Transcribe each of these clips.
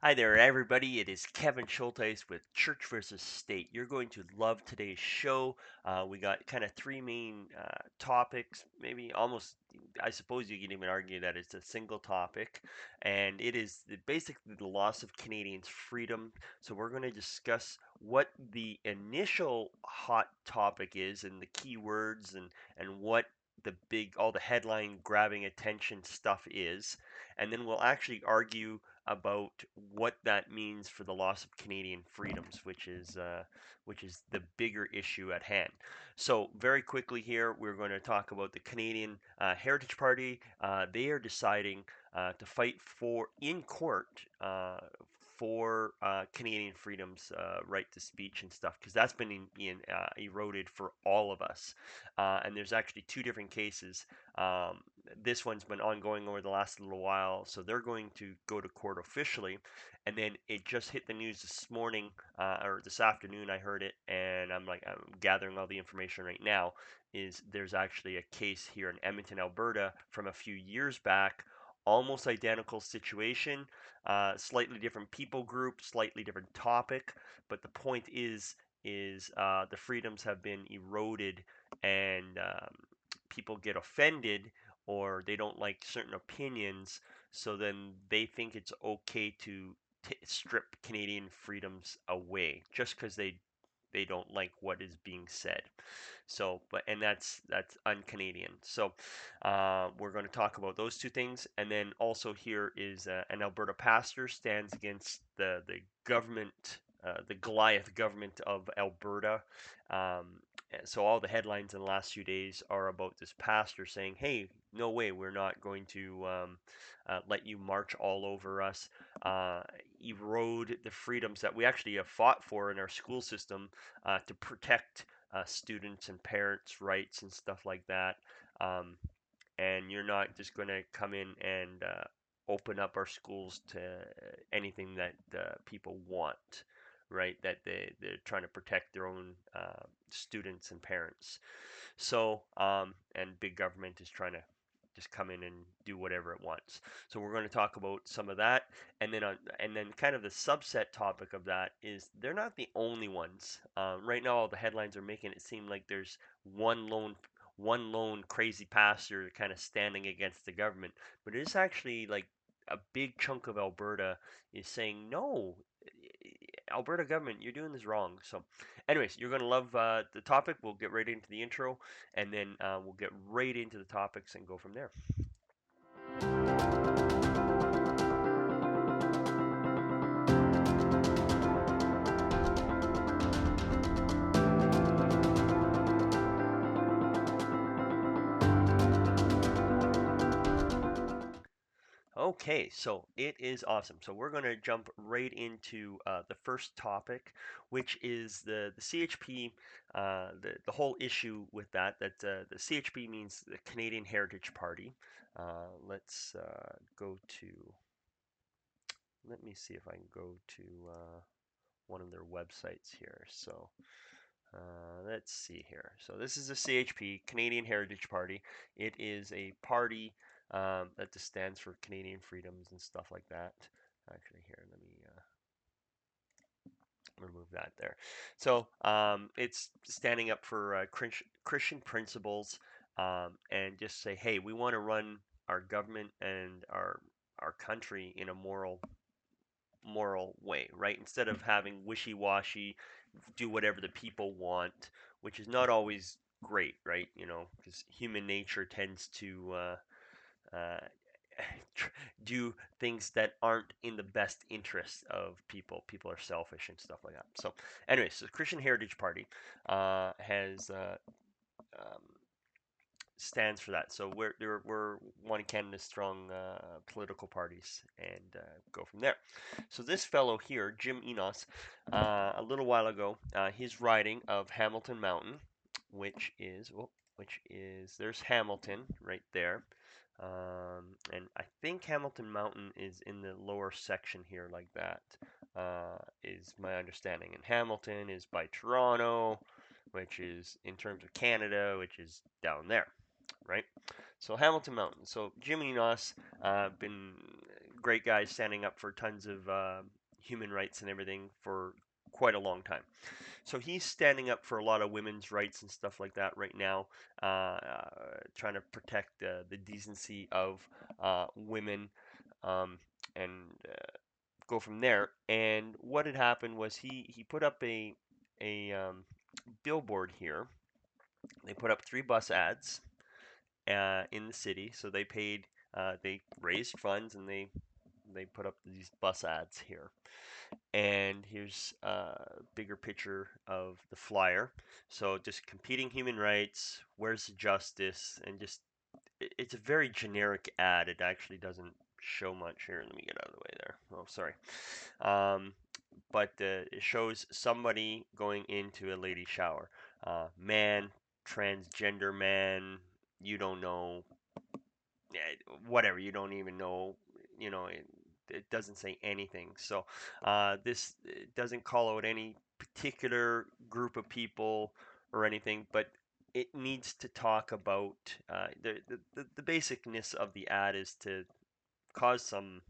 Hi there, everybody. It is Kevin Schulteis with Church versus State. You're going to love today's show. We got kind of three main topics, maybe almost, I suppose you can even argue that it's a single topic, and it is basically the loss of Canadians' freedom. So, we're going to discuss what the initial hot topic is and the key words and what all the headline grabbing attention stuff is. And then we'll actually argue about what that means for the loss of Canadian freedoms, which is the bigger issue at hand. So very quickly here, we're going to talk about the Canadian Heritage Party. They are deciding to fight for in court for Canadian freedoms, right to speech and stuff, because that's been eroded for all of us. And there's actually two different cases. This one's been ongoing over the last little while, so they're going to go to court officially. And then it just hit the news this morning, or this afternoon, I heard it, and I'm gathering all the information right now. Is there's actually a case here in Edmonton, Alberta, from a few years back, almost identical situation, slightly different people group, slightly different topic, but the point is the freedoms have been eroded, and people get offended or they don't like certain opinions, so then they think it's okay to strip Canadian freedoms away just because they don't like what is being said. So, but and that's un-Canadian. So, we're going to talk about those two things, and then also here is an Alberta pastor stands against the government, the Goliath government of Alberta. So all the headlines in the last few days are about this pastor saying, "Hey, no way, we're not going to let you march all over us, erode the freedoms that we actually have fought for in our school system to protect students and parents' rights and stuff like that. Um, and you're not just going to come in and open up our schools to anything that people want, right? That they're trying to protect their own students and parents. So, and big government is trying to just come in and do whatever it wants. So we're going to talk about some of that, and then kind of the subset topic of that is they're not the only ones. Right now, all the headlines are making it seem like there's one lone one lone crazy pastor kind of standing against the government, but it is actually like a big chunk of Alberta is saying no. Alberta government, you're doing this wrong. So, anyways, you're gonna love the topic. We'll get right into the intro, and then we'll get right into the topics and go from there. Okay, so it is awesome. So we're going to jump right into the first topic, which is the CHP, the whole issue with that. That the CHP means the Canadian Heritage Party. Let's go to. Let me see if I can go to one of their websites here. So let's see here. So this is the CHP, Canadian Heritage Party. It is a party that just stands for Canadian freedoms and stuff like that. Actually, here, let me remove that there. So it's standing up for Christian principles, and just say, hey, we want to run our government and our country in a moral way, right? Instead of having wishy-washy, do whatever the people want, which is not always great, right? You know, because human nature tends to uh, do things that aren't in the best interest of people. People are selfish and stuff like that. So, anyways, the Christian Heritage Party has um, stands for that. So we're one Canada strong political parties, and go from there. So this fellow here, Jim Enos, a little while ago, his riding of Hamilton Mountain, which is there's Hamilton right there. And I think Hamilton Mountain is in the lower section here, like that, is my understanding. And Hamilton is by Toronto, which is in terms of Canada, which is down there, right? So Hamilton Mountain. So Jim Enos been great guy standing up for tons of human rights and everything for quite a long time. So he's standing up for a lot of women's rights and stuff like that right now, trying to protect the decency of women, um, and go from there. And what had happened was he put up a billboard here. They put up 3 bus ads in the city. So they raised funds and they put up these bus ads here. And here's a bigger picture of the flyer. So just competing human rights, where's the justice, and just it's a very generic ad. It actually doesn't show much here. Let me get out of the way there. Oh, sorry. Um, but it shows somebody going into a lady shower. Man, transgender man, you don't know, whatever, you don't even know, it doesn't say anything. So this doesn't call out any particular group of people or anything, but it needs to talk about the basicness of the ad is to cause some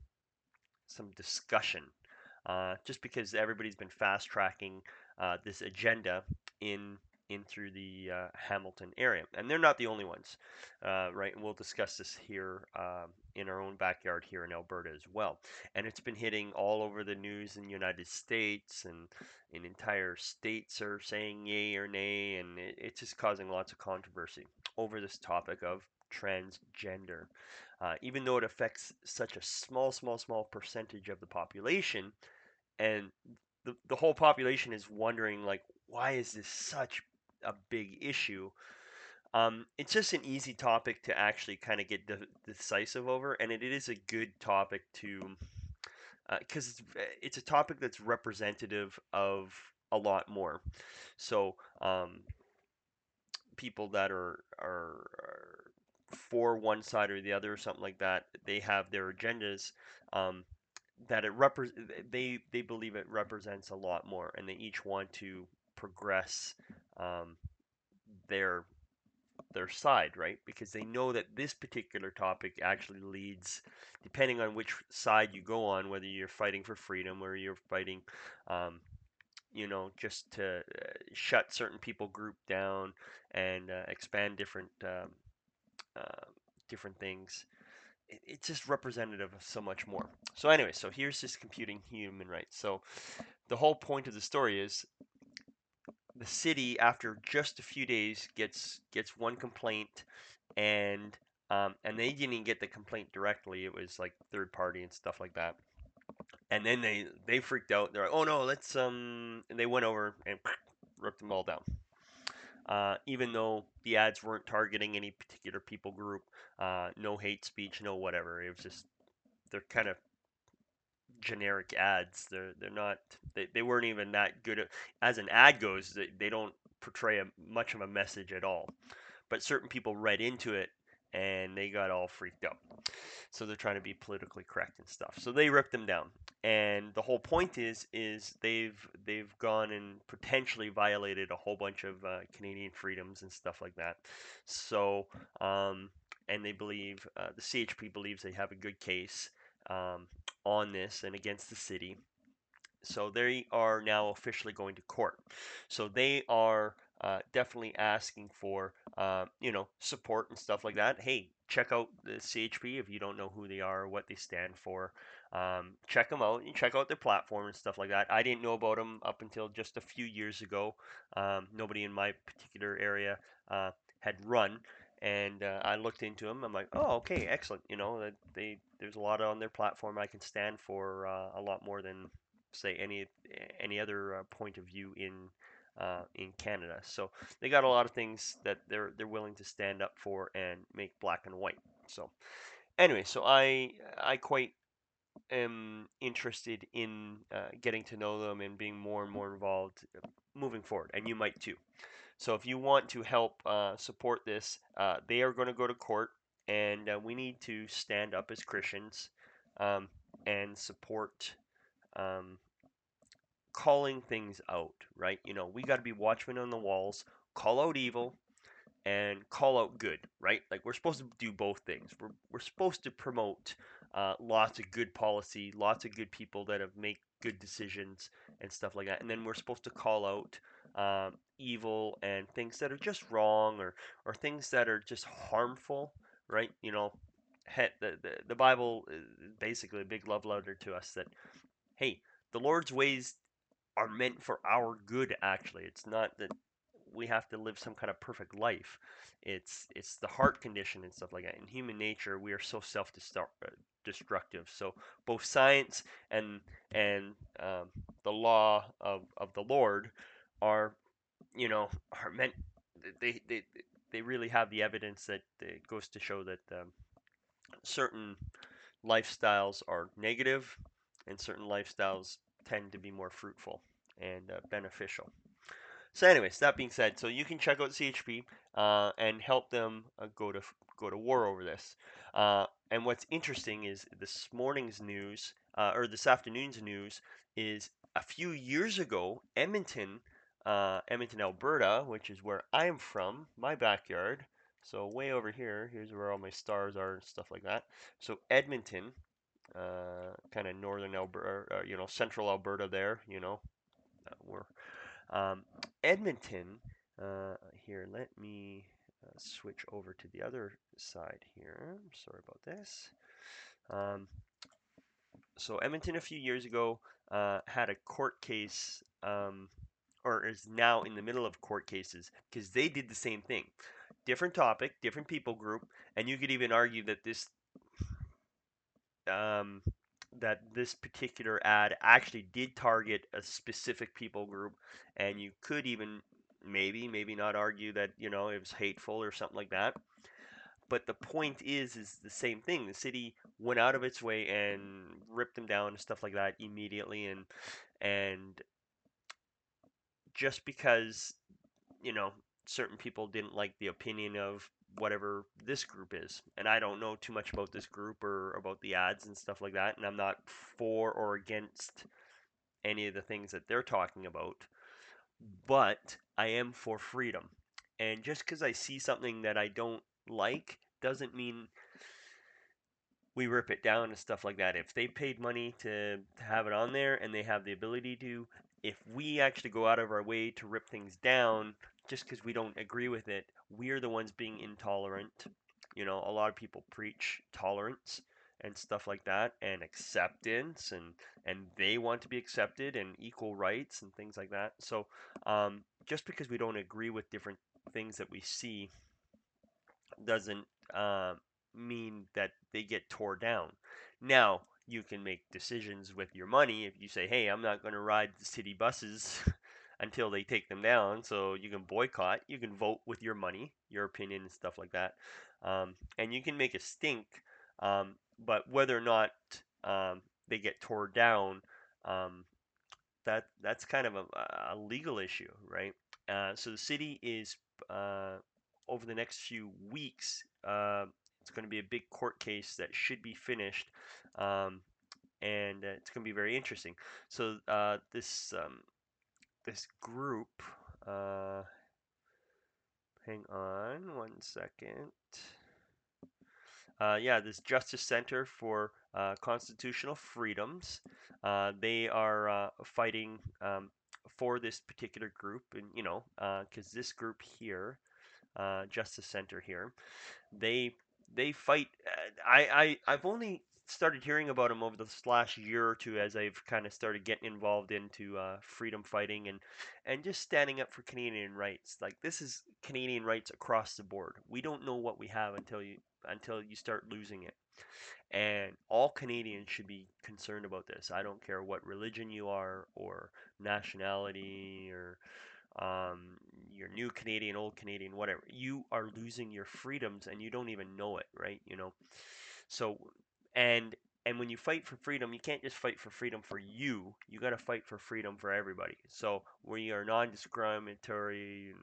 discussion, just because everybody's been fast tracking this agenda in in through the Hamilton area, and they're not the only ones, right? And we'll discuss this here in our own backyard here in Alberta as well. And it's been hitting all over the news in the United States, and in entire states are saying yay or nay, and it's just causing lots of controversy over this topic of transgender. Even though it affects such a small percentage of the population, and the whole population is wondering, like, why is this such a big issue? It's just an easy topic to actually kind of get decisive over, and it is a good topic to, because it's a topic that's representative of a lot more. So people that are for one side or the other or something like that, they have their agendas, um, that they believe it represents a lot more, and they each want to progress um, their their side, right? Because they know that this particular topic actually leads, depending on which side you go on, whether you're fighting for freedom or you're fighting, um, just to shut certain people group down and expand uh, different things. It's just representative of so much more. So anyway, so here's this computing human rights. So the whole point of the story is the city, after just a few days, gets one complaint, and they didn't even get the complaint directly. It was like third party and stuff like that. And then they freaked out. They're like, oh no, let's and they went over and ripped them all down. Even though the ads weren't targeting any particular people group, no hate speech, no whatever. It was just, they're kind of generic ads. They're not, they weren't even that good as an ad goes. They don't portray much of a message at all. But certain people read into it and they got all freaked out. So they're trying to be politically correct and stuff. So they ripped them down. And the whole point is they've gone and potentially violated a whole bunch of Canadian freedoms and stuff like that. So and they believe, the CHP believes they have a good case um, on this and against the city. So they are now officially going to court. So they are definitely asking for support and stuff like that. Hey, check out the CHP if you don't know who they are or what they stand for. Check them out and check out their platform and stuff like that. I didn't know about them up until just a few years ago. Nobody in my particular area had run, and I looked into them. I'm like, oh, okay, excellent. That there's a lot on their platform I can stand for, a lot more than say any other point of view in Canada. So they got a lot of things that they're willing to stand up for and make black and white. So anyway, so I quite am interested in getting to know them and being more and more involved moving forward, and you might too. So if you want to help support this, they are going to go to court, and we need to stand up as Christians, um, and support, um, calling things out, right? We got to be watchmen on the walls, call out evil and call out good, right? Like, we're supposed to do both things. We're supposed to promote lots of good policy, lots of good people that have made good decisions and stuff like that. And then we're supposed to call out evil and things that are just wrong, or things that are just harmful, right? The Bible is basically a big love letter to us that, hey, the Lord's ways are meant for our good. Actually, it's not that we have to live some kind of perfect life. It's the heart condition and stuff like that. In human nature, we are so self-destructive. So both science and and the law of the Lord are are meant. They they they really have the evidence that it goes to show that certain lifestyles are negative, and certain lifestyles tend to be more fruitful and beneficial. So, anyways, that being said, so you can check out CHP and help them go to war over this. And what's interesting is this morning's news, or this afternoon's news, is a few years ago, Edmonton, Alberta, which is where I'm from, my backyard. So way over here, here's where all my stars are and stuff like that. So Edmonton, kind of northern Alberta, central Alberta there, we're um, Edmonton, here, let me switch over to the other side here. Sorry about this. Um, so Edmonton a few years ago had a court case, or is now in the middle of court cases because they did the same thing. Different topic, different people group, and you could even argue that um, this particular ad actually did target a specific people group, and you could even maybe not argue that it was hateful or something like that. But the point is the same thing. The city went out of its way and ripped them down and stuff like that immediately, and just because you know, certain people didn't like the opinion of whatever this group is. And I don't know too much about this group or about the ads and stuff like that. And I'm not for or against any of the things that they're talking about. But I am for freedom. And just because I see something that I don't like doesn't mean we rip it down and stuff like that. If they paid money to have it on there and they have the ability to, if we actually go out of our way to rip things down just because we don't agree with it, we're the ones being intolerant. A lot of people preach tolerance and stuff like that, and acceptance, and they want to be accepted, and equal rights and things like that. So just because we don't agree with different things that we see doesn't uh, mean that they get tore down. Now, you can make decisions with your money if you say, hey, I'm not going to ride the city buses until they take them down. So you can boycott, you can vote with your money, your opinion, and stuff like that. And you can make a stink, but whether or not they get tore down, um, that's kind of a legal issue, right? So the city is over the next few weeks. It's going to be a big court case that should be finished, and it's going to be very interesting. So this group, uh, hang on one second. Yeah, this Justice Center for Constitutional Freedoms. They are fighting for this particular group, and because this group here, Justice Center here, they they fight. I've only started hearing about them over this last year or two as I've kind of started getting involved into freedom fighting and just standing up for Canadian rights. Like this is Canadian rights across the board. We don't know what we have until you start losing it. And all Canadians should be concerned about this. I don't care what religion you are or nationality or you're new Canadian, old Canadian, whatever. You are losing your freedoms and you don't even know it, right? So, and and when you fight for freedom, you can't just fight for freedom for you. You got to fight for freedom for everybody. So we are non-discriminatory.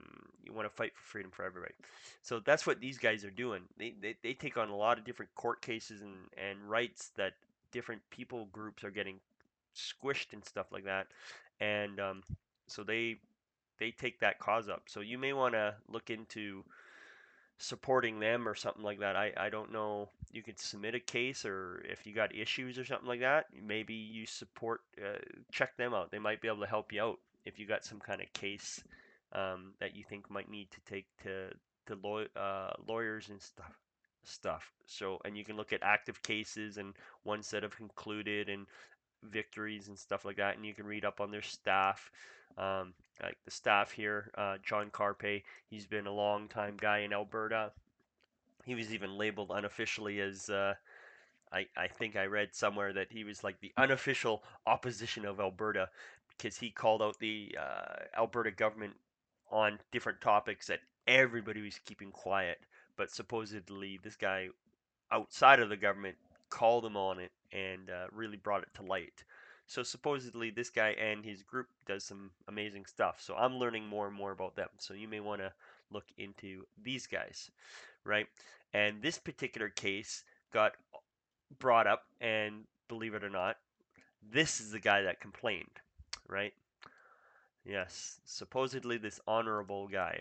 You want to fight for freedom for everybody. So that's what these guys are doing. They take on a lot of different court cases and rights that different people groups are getting squished and stuff like that. And so they take that cause up. So you may want to look into supporting them or something like that. I don't know. You could submit a case, or if you got issues or something like that, maybe you support, check them out. They might be able to help you out if you got some kind of case that you think might need to take to lawyers and stuff. So, and you can look at active cases and ones that have concluded and victories and stuff like that, and you can read up on their staff. Like the staff here, John Carpe, he's been a long time guy in Alberta. He was even labeled unofficially as, I think I read somewhere that he was like the unofficial opposition of Alberta because he called out the Alberta government on different topics that everybody was keeping quiet. But supposedly, this guy outside of the government called him on it and really brought it to light. So supposedly this guy and his group does some amazing stuff. So I'm learning more and more about them. So you may want to look into these guys, right? And this particular case got brought up, and believe it or not, this is the guy that complained, right? Yes, supposedly this honorable guy,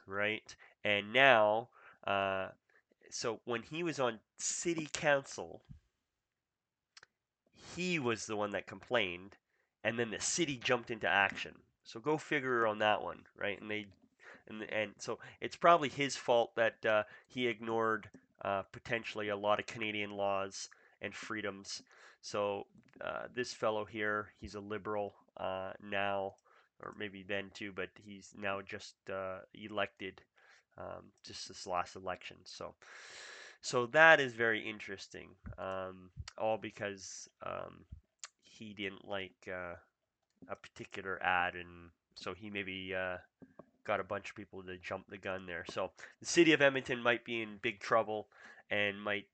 right? And now, uh, so when he was on city council, he was the one that complained, and then the city jumped into action. So go figure on that one, right? And so it's probably his fault that he ignored potentially a lot of Canadian laws and freedoms. So this fellow here, he's a liberal now, or maybe then too, but he's now just elected just this last election. So that is very interesting. All because he didn't like a particular ad, and so he maybe got a bunch of people to jump the gun there. So the city of Edmonton might be in big trouble and might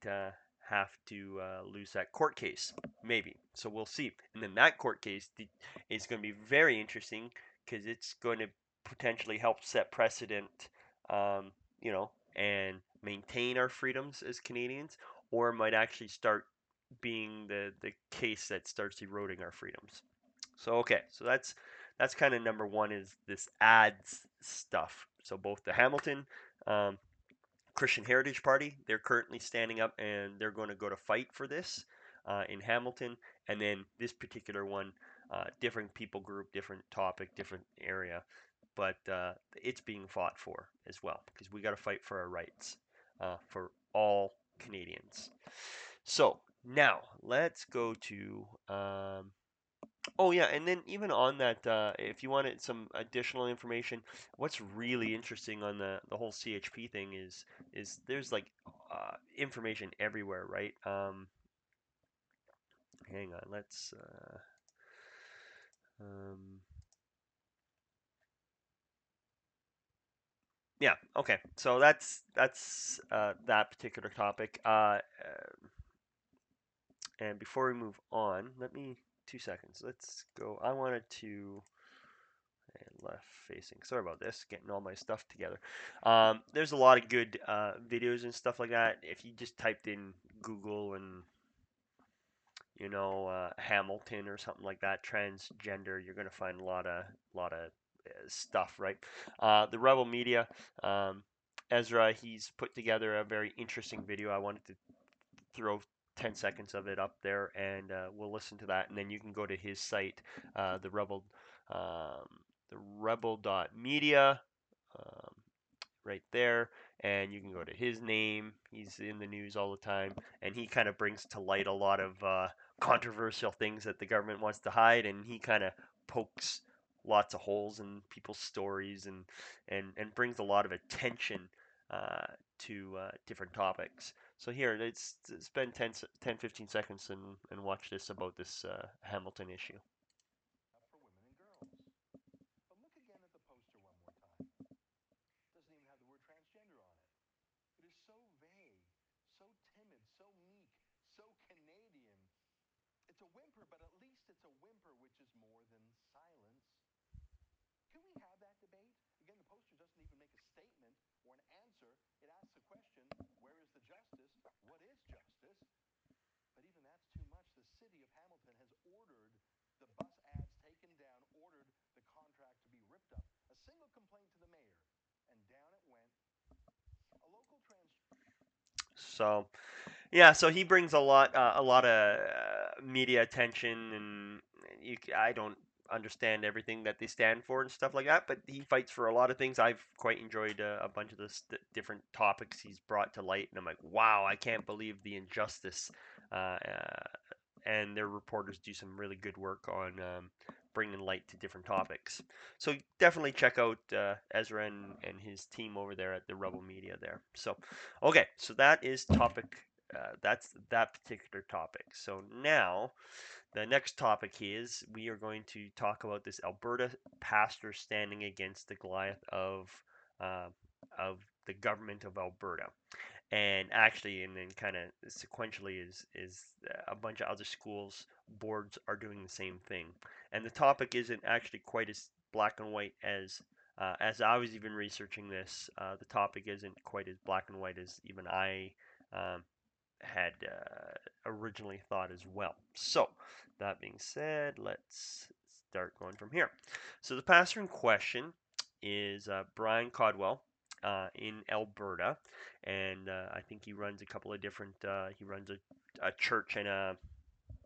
have to lose that court case, maybe. So we'll see. And then that court case is going to be very interesting because it's going to potentially help set precedent, um, and maintain our freedoms as Canadians, or might actually start being the case that starts eroding our freedoms. So okay, so that's kind of number one, is this ads stuff. So both the Hamilton um, Christian Heritage Party, they're currently standing up and they're going to go to fight for this in Hamilton, and then this particular one, different people group, different topic, different area, but it's being fought for as well because we got to fight for our rights for all Canadians. So now let's go to oh yeah, and then even on that, if you wanted some additional information, what's really interesting on the whole CHP thing is there's like information everywhere, right? Hang on, let's um, yeah, okay. So that's that particular topic. And before we move on, let me 2 seconds. Let's go. I wanted to left facing. Sorry about this, getting all my stuff together. There's a lot of good videos and stuff like that. If you just typed in Google and Hamilton or something like that, transgender, you're gonna find a lot of stuff, right? The Rebel Media, Ezra, he's put together a very interesting video. I wanted to throw 10 seconds of it up there, and we'll listen to that, and then you can go to his site, the Rebel, um, the Rebel.media, um, right there, and you can go to his name. He's in the news all the time, and he kind of brings to light a lot of controversial things that the government wants to hide, and he kind of pokes lots of holes in people's stories, and brings a lot of attention uh, to different topics. So here, let's spend 10, 15 seconds and watch this about this Hamilton issue. So yeah, so he brings a lot of media attention, and I don't understand everything that they stand for and stuff like that. But he fights for a lot of things. I've quite enjoyed a bunch of the different topics he's brought to light, and I'm like, wow, I can't believe the injustice. And their reporters do some really good work on bringing light to different topics. So definitely check out Ezra and his team over there at the Rebel Media there. So, okay, so that is topic. That's that particular topic. So now the next topic is we are going to talk about this Alberta pastor standing against the Goliath uh, of the government of Alberta, and actually, and then kind of sequentially is a bunch of other schools boards are doing the same thing, and the topic isn't actually quite as black and white as I was even researching this. The topic isn't quite as black and white as even I um, had originally thought as well. So, that being said, let's start going from here. So, the pastor in question is Brian Codwell in Alberta, and I think he runs a couple of different. He runs a church and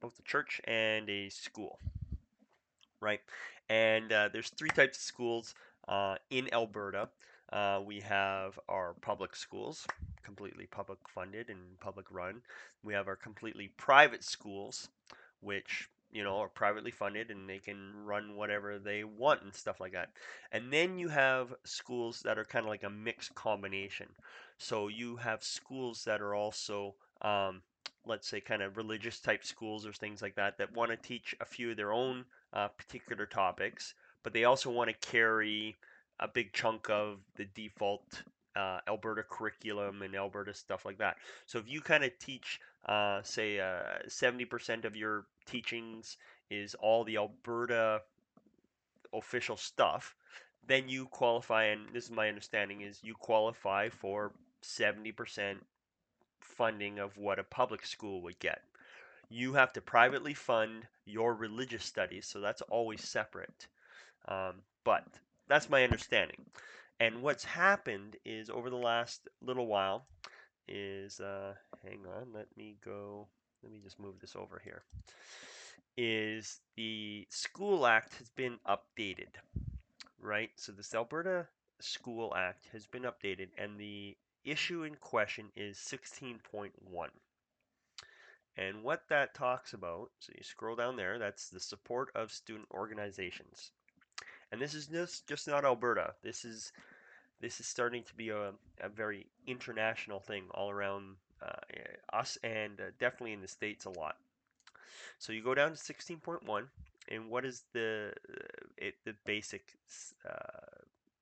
both a church and a school, right? And there's three types of schools in Alberta. We have our public schools, completely public funded and public run. We have our completely private schools, which are privately funded and they can run whatever they want and stuff like that. And then you have schools that are kind of like a mixed combination. So you have schools that are also let's say kind of religious type schools or things like that that want to teach a few of their own particular topics, but they also want to carry a big chunk of the default Alberta curriculum and Alberta stuff like that. So if you kind of teach, say, 70% of your teachings is all the Alberta official stuff, then you qualify, and this is my understanding, is you qualify for 70% funding of what a public school would get. You have to privately fund your religious studies, so that's always separate. But that's my understanding. And what's happened is over the last little while is, hang on, let me just move this over here, is the School Act has been updated, right? So this Alberta School Act has been updated, and the issue in question is 16.1. And what that talks about, so you scroll down there, that's the support of student organizations. And this is just not Alberta. This is starting to be a very international thing all around us, and definitely in the States a lot. So you go down to 16.1, and what is the basic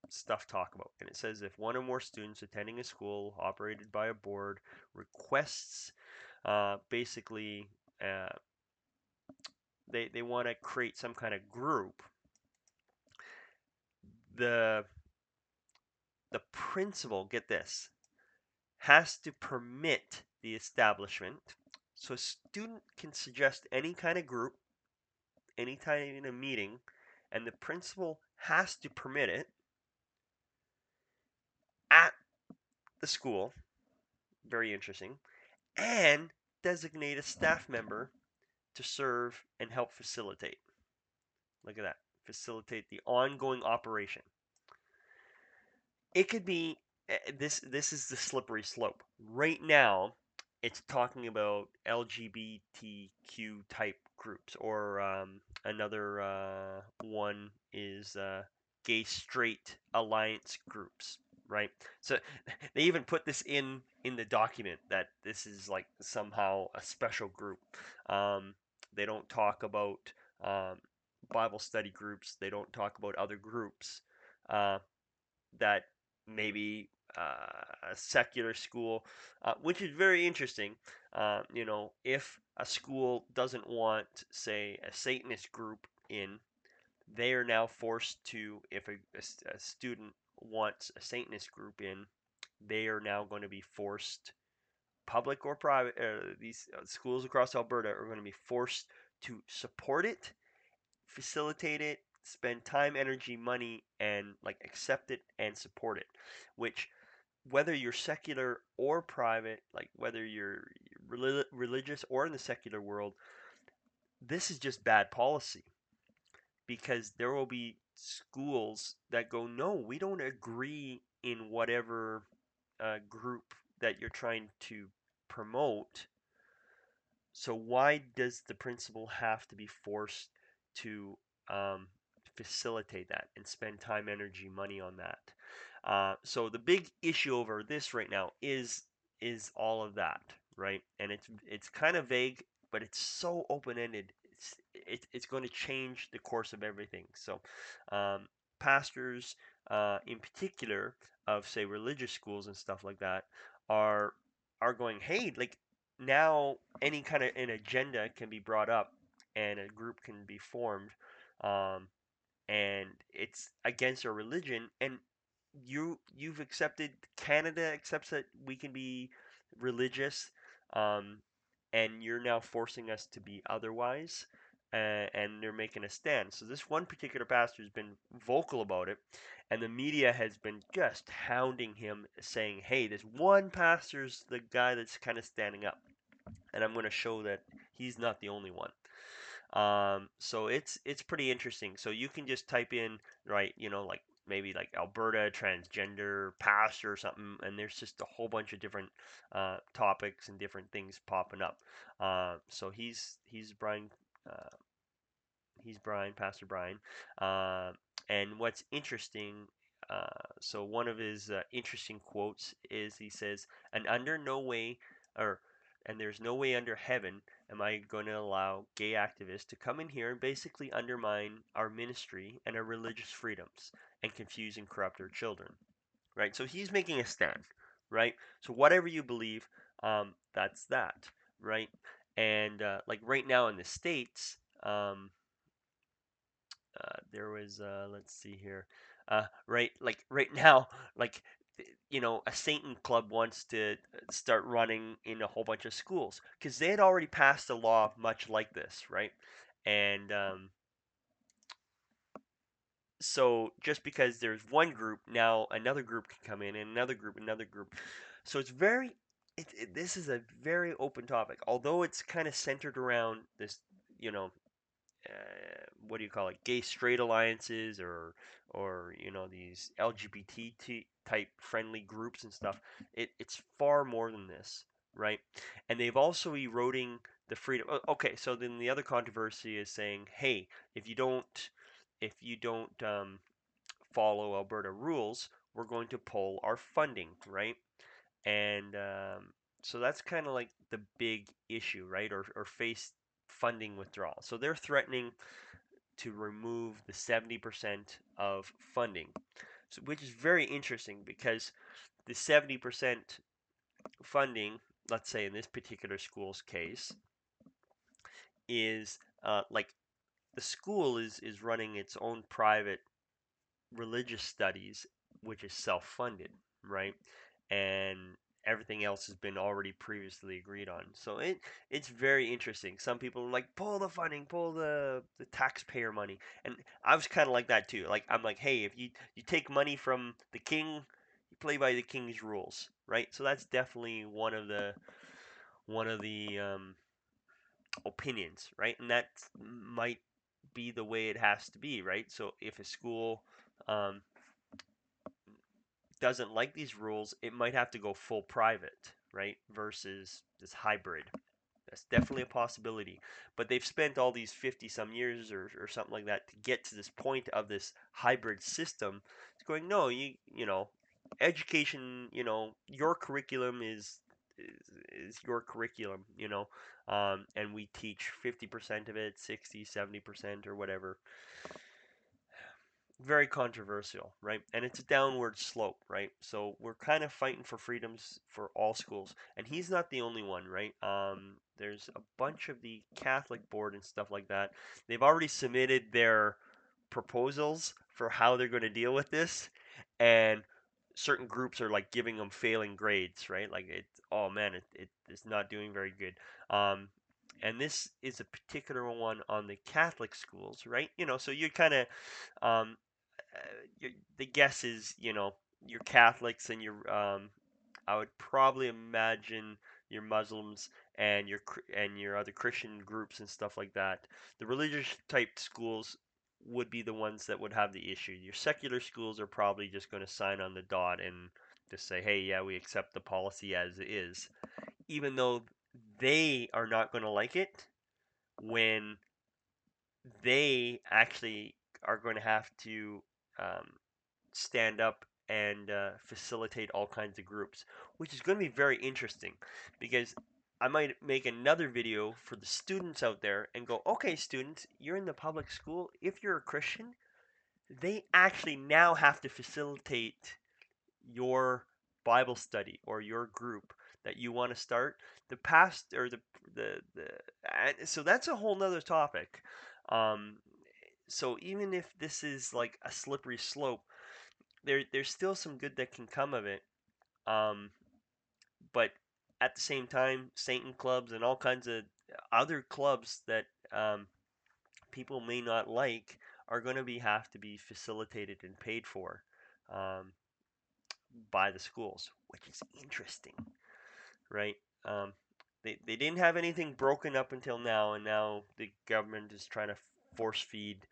stuff talk about? And it says if one or more students attending a school operated by a board requests basically they want to create some kind of group, the the principal, get this, has to permit the establishment. So a student can suggest any kind of group, any kind of meeting, and the principal has to permit it at the school. Very interesting. And designate a staff member to serve and help facilitate. Look at that. Facilitate the ongoing operation. It could be this is the slippery slope. Right now, it's talking about LGBTQ type groups, or another one is gay straight alliance groups, right? So they even put this in the document that this is like somehow a special group. Um, they don't talk about Bible study groups. They don't talk about other groups. That maybe a secular school, which is very interesting. If a school doesn't want, say, a Satanist group in, they are now forced to, if a student wants a Satanist group in, they are now going to be forced, public or private, these schools across Alberta are going to be forced to support it, facilitate it, spend time, energy, money, and like accept it and support it, which whether you're secular or private, like whether you're religious or in the secular world, this is just bad policy, because there will be schools that go, no, we don't agree in whatever group that you're trying to promote. So why does the principal have to be forced to um, facilitate that and spend time, energy, money on that? So the big issue over this right now is all of that, right? And it's kind of vague, but it's so open ended. It's going to change the course of everything. So um, pastors, in particular, of say religious schools and stuff like that, are are going, hey, like now any kind of an agenda can be brought up and a group can be formed, um, and it's against our religion, and you've accepted, Canada accepts that we can be religious, um, and you're now forcing us to be otherwise, and they're making a stand. So this one particular pastor has been vocal about it, and the media has been just hounding him, saying, hey, this one pastor's the guy that's kind of standing up, and I'm going to show that he's not the only one. So it's pretty interesting. So you can just type in, right, like maybe like Alberta transgender pastor or something, and there's just a whole bunch of different topics and different things popping up. So he's Brian. Uh, he's Brian, Pastor Brian. Uh, and what's interesting, so one of his interesting quotes is, he says, "And under no way, or and there's no way under heaven am I going to allow gay activists to come in here and basically undermine our ministry and our religious freedoms and confuse and corrupt our children." Right? So he's making a stand, right? So whatever you believe, that's that, right? And like right now in the States, there was let's see here, right, like right now, like a Satan club wants to start running in a whole bunch of schools because they had already passed a law much like this, right? And so just because there's one group, now another group can come in, and another group. So it's very, this is a very open topic, although it's kind of centered around this, you know what do you call it, gay straight alliances, or these LGBT type friendly groups and stuff. It's far more than this, right? And they've also eroding the freedom. Okay, so then the other controversy is saying, hey, if you don't follow Alberta rules, we're going to pull our funding, right? And so that's kind of like the big issue, right? Or face funding withdrawal. So they're threatening to remove the 70% of funding, so, which is very interesting because the 70% funding, let's say in this particular school's case, is like the school is running its own private religious studies, which is self-funded, right? And everything else has been already previously agreed on. So it's very interesting. Some people are like, pull the funding, pull the taxpayer money, and I was kind of like that too. Like I'm like, hey, if you take money from the king, you play by the king's rules, right? So that's definitely one of the opinions, right? And that might be the way it has to be, right? So if a school um, doesn't like these rules, it might have to go full private, right? Versus this hybrid. That's definitely a possibility. But they've spent all these 50 some years or something like that to get to this point of this hybrid system. It's going, no, education, your curriculum is your curriculum, and we teach 50% of it, 60, 70% or whatever. Very controversial, right? And it's a downward slope, right? So we're kind of fighting for freedoms for all schools, and he's not the only one, right? There's a bunch of the Catholic board and stuff like that. They've already submitted their proposals for how they're going to deal with this, and certain groups are like giving them failing grades, right? Like oh man, it is not doing very good. Um, and this is a particular one on the Catholic schools, right? So you kind of um, the guess is, your Catholics and your I would probably imagine your Muslims and your other Christian groups and stuff like that. The religious type schools would be the ones that would have the issue. Your secular schools are probably just going to sign on the dot and just say, "Hey, yeah, we accept the policy as is," even though they are not going to like it when they actually are going to have to um, stand up and facilitate all kinds of groups, which is going to be very interesting because I might make another video for the students out there and go, okay, students, you're in the public school. If you're a Christian, they actually now have to facilitate your Bible study or your group that you want to start. The past or so that's a whole nother topic. Um, so even if this is like a slippery slope, there's still some good that can come of it. Um, but at the same time, Satan clubs and all kinds of other clubs that people may not like are going to have to be facilitated and paid for um, by the schools, which is interesting, right? Um, they didn't have anything broken up until now, and now the government is trying to force feed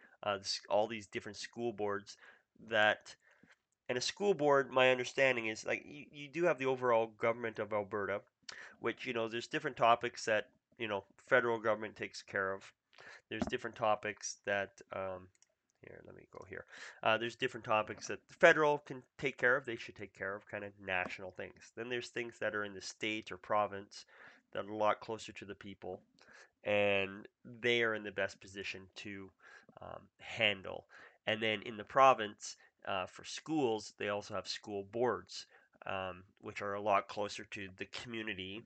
all these different school boards that. And a school board, my understanding is like you do have the overall government of Alberta, which there's different topics that federal government takes care of. There's different topics that here, let me go here. There's different topics that the federal can take care of. They should take care of kind of national things. Then there's things that are in the state or province that are a lot closer to the people, and they are in the best position to handle. And then in the province, for schools, they also have school boards, which are a lot closer to the community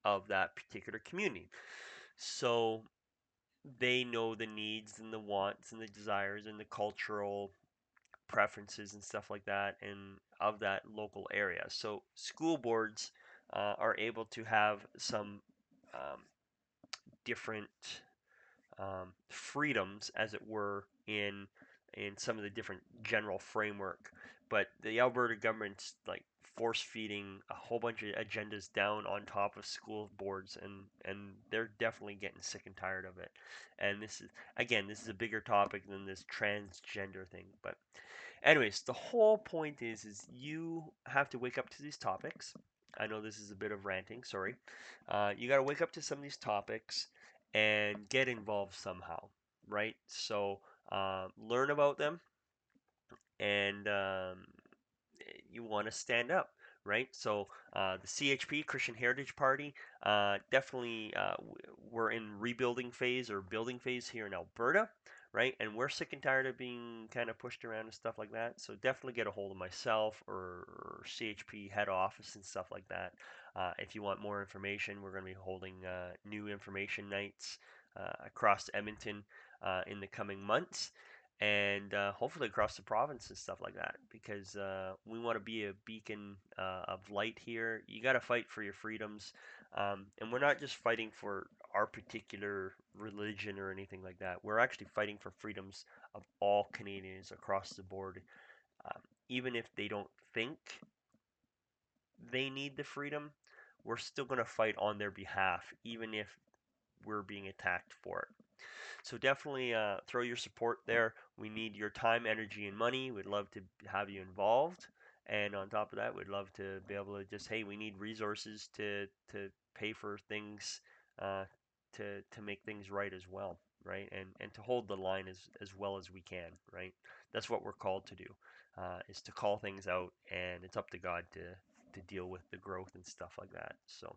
of that particular community. So they know the needs and the wants and the desires and the cultural preferences and stuff like that and of that local area. So school boards are able to have some um, different freedoms, as it were, in some of the different general framework. But the Alberta government's like force feeding a whole bunch of agendas down on top of school boards, and they're definitely getting sick and tired of it. And this is a bigger topic than this transgender thing. But anyways, the whole point is you have to wake up to these topics. I know this is a bit of ranting, sorry. You got to wake up to some of these topics and get involved somehow, right? So learn about them and you want to stand up, right? So the CHP Christian Heritage Party definitely we're in rebuilding phase or building phase here in Alberta, right? And we're sick and tired of being kind of pushed around and stuff like that. So definitely get a hold of myself or CHP head office and stuff like that. If you want more information, we're going to be holding new information nights across Edmonton in the coming months and hopefully across the province and stuff like that because we want to be a beacon of light here. You got to fight for your freedoms, and we're not just fighting for our particular religion or anything like that. We're actually fighting for freedoms of all Canadians across the board, um, even if they don't think they need the freedom. We're still going to fight on their behalf, even if we're being attacked for it. So definitely throw your support there. We need your time, energy, and money. We'd love to have you involved. And on top of that, we'd love to be able to just, hey, we need resources to pay for things, uh, to make things right as well, right? And to hold the line as well as we can, right? That's what we're called to do, is to call things out, and it's up to God to deal with the growth and stuff like that. So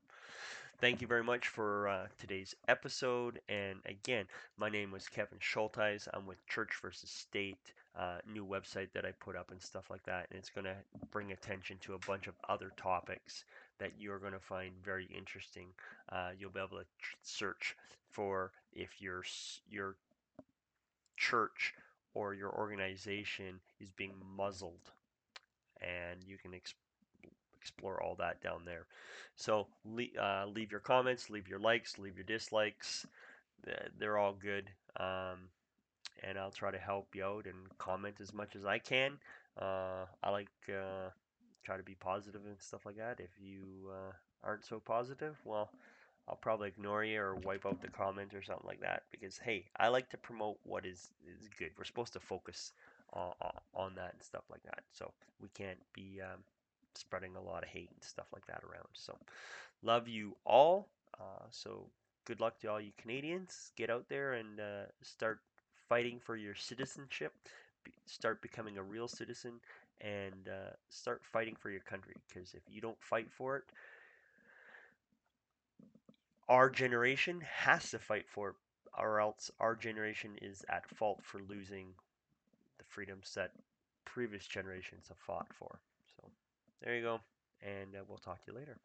thank you very much for today's episode. And again, my name was Kevin Schulteis. I'm with Church versus State, new website that I put up and stuff like that. And it's going to bring attention to a bunch of other topics that you're going to find very interesting. You'll be able to search for if your church or your organization is being muzzled, and you can explore all that down there. So leave your comments, leave your likes, leave your dislikes. They're all good. and I'll try to help you out and comment as much as I can. I like try to be positive and stuff like that. If you aren't so positive, well, I'll probably ignore you or wipe out the comment or something like that because hey, I like to promote what is good. We're supposed to focus on that and stuff like that. So we can't be spreading a lot of hate and stuff like that around. So love you all. So good luck to all you Canadians. Get out there and start fighting for your citizenship. Start becoming a real citizen and start fighting for your country. Because if you don't fight for it, our generation has to fight for it, or else our generation is at fault for losing the freedoms that previous generations have fought for. So there you go, and we'll talk to you later.